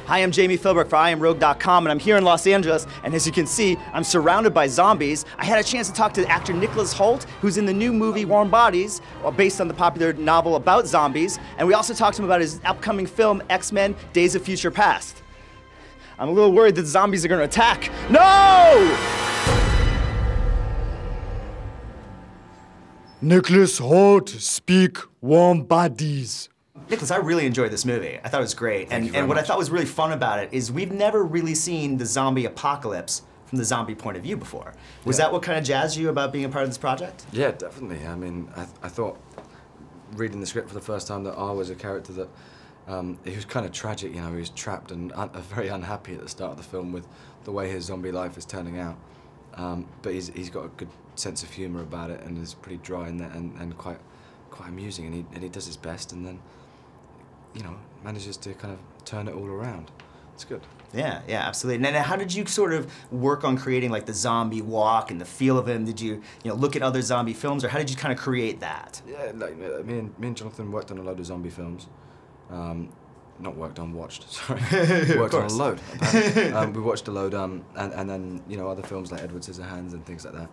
Hi, I'm Jami Philbrick for iamROGUE.com, and I'm here in Los Angeles, and as you can see, I'm surrounded by zombies. I had a chance to talk to actor Nicholas Hoult, who's in the new movie Warm Bodies, based on the popular novel about zombies, and we also talked to him about his upcoming film, X-Men: Days of Future Past. I'm a little worried that the zombies are gonna attack. No! Nicholas Hoult, speak Warm Bodies. Nicholas, I really enjoyed this movie. I thought it was great. And what I thought was really fun about it is we've never really seen the zombie apocalypse from the zombie point of view before. Was that what kind of jazzed you about being a part of this project? Yeah, definitely. I mean, I thought, reading the script for the first time, that R was a character that, he was kind of tragic, you know, he was trapped and very unhappy at the start of the film with the way his zombie life is turning out. But he's got a good sense of humour about it and is pretty dry in that and quite amusing, and he does his best, and then, you know, manages to kind of turn it all around. It's good. Yeah, absolutely. And how did you sort of work on creating like the zombie walk and the feel of him? Did you look at other zombie films, or how did you kind of create that? Yeah, like me and Jonathan worked on a load of zombie films. Not worked on, watched, sorry. Worked on a load. We watched a load, and then, you know, other films like Edward Scissorhands and things like that.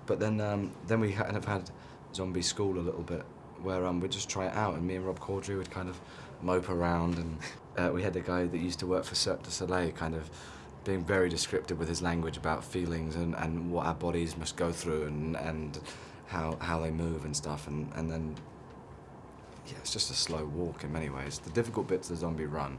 But then we kind of had zombie school a little bit, where we'd just try it out, and me and Rob Corddry would kind of mope around, and we had the guy that used to work for Cirque du Soleil kind of being very descriptive with his language about feelings and what our bodies must go through and how they move and stuff, and then, yeah, it's just a slow walk in many ways. The difficult bit's the zombie run.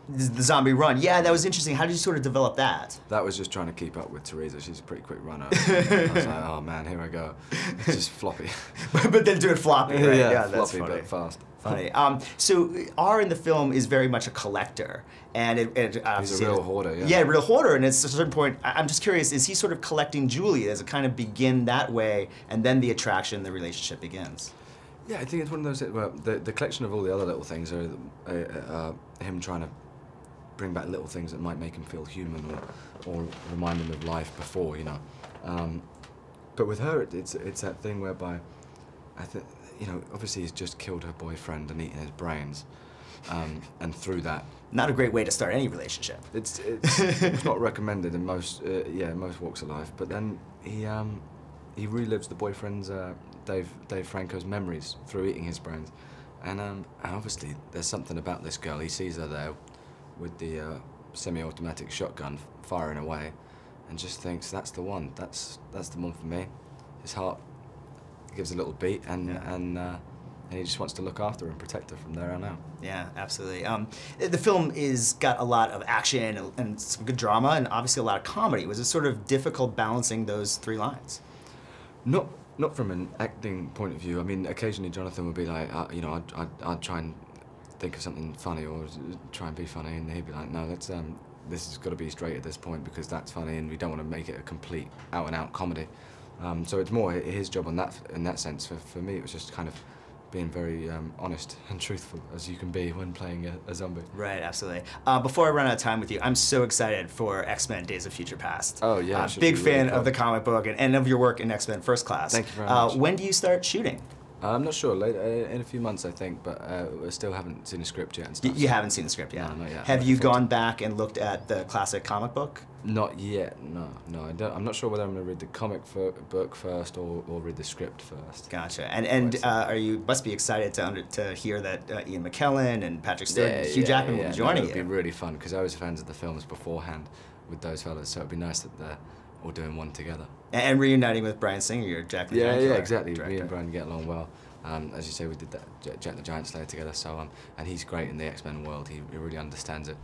The zombie run, yeah, that was interesting. How did you sort of develop that? That was just trying to keep up with Teresa. She's a pretty quick runner. I was like, oh man, here I go. It's just floppy. but then do it floppy, right? Yeah, that's floppy, funny. But fast. Funny. So R in the film is very much a collector, and he's a real hoarder, yeah. Yeah, real hoarder, and it's at a certain point, I'm just curious, is he sort of collecting Julie? Does it kind of begin that way, and then the attraction, the relationship begins? Yeah, I think it's one of those, well, the collection of all the other little things are him trying to bring back little things that might make him feel human or remind him of life before, you know. But with her, it's that thing whereby, you know, obviously he's just killed her boyfriend and eaten his brains, and through that. Not a great way to start any relationship. It's not recommended in most walks of life. But then he relives the boyfriend's Dave Franco's memories through eating his brains, and obviously there's something about this girl. He sees her there with the semi-automatic shotgun firing away, and just thinks, that's the one. That's the one for me. His heart gives a little beat, and he just wants to look after her and protect her from there on out. Yeah, absolutely. The film got a lot of action and some good drama, and obviously a lot of comedy. Was it sort of difficult balancing those three lines? Not from an acting point of view. I mean, occasionally Jonathan would be like, you know, I'd try and think of something funny or try and be funny, and he'd be like, no, this has got to be straight at this point because that's funny, and we don't want to make it a complete out-and-out comedy. So it's more his job in that sense. For me, it was just kind of being very honest and truthful as you can be when playing a zombie. Right, absolutely. Before I run out of time with you, I'm so excited for X-Men: Days of Future Past. Oh yeah, big fan of the comic book and of your work in X-Men First Class. Thank you very much. When do you start shooting? I'm not sure, in a few months I think, but I still haven't seen the script yet and stuff. You haven't seen the script yet? No, not yet. Have you gone back and looked at the classic comic book? Not yet, no, I don't. I'm not sure whether I'm going to read the comic book first or read the script first. Gotcha. And you must be excited to hear that Ian McKellen and Patrick Stewart and Hugh Jackman will be joining you. It would be really fun, because I was fans of the films beforehand with those fellas, so it would be nice that they're all doing one together. And reuniting with Bryan Singer, your Jack the Giant Slayer. Yeah, exactly. Director. Me and Bryan get along well. As you say, we did that Jack the Giant Slayer together, so and he's great in the X-Men world. He really understands it.